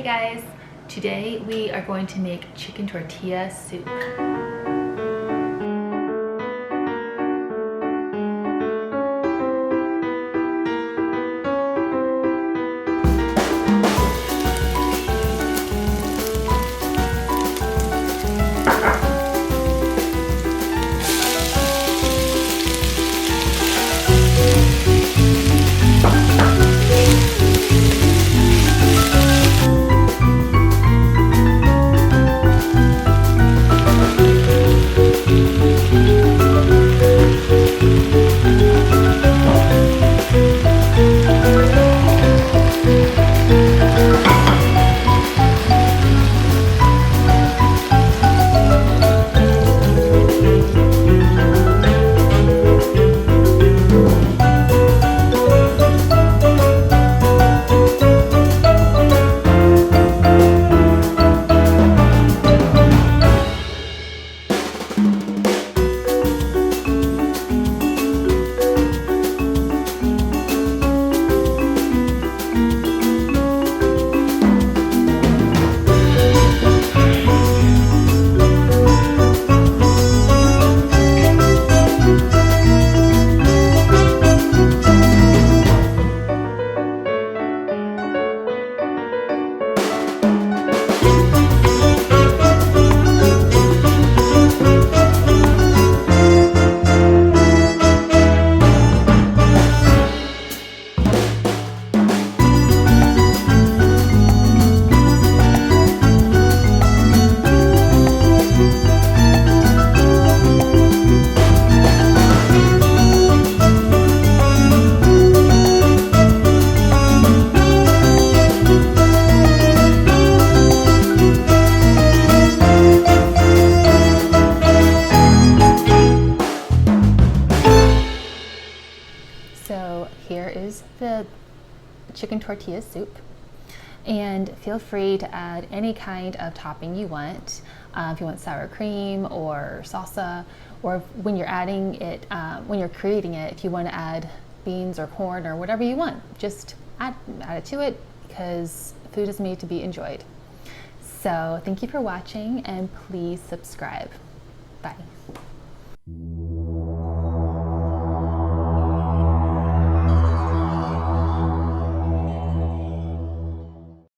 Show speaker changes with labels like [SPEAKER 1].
[SPEAKER 1] guys, today we are going to make chicken tortilla soup. So here is the chicken tortilla soup, and feel free to add any kind of topping you want. If you want sour cream or salsa, or when you're adding it, when you're creating it, if you want to add beans or corn or whatever you want, just add it to it, because food is made to be enjoyed. So thank you for watching, and please subscribe. Bye.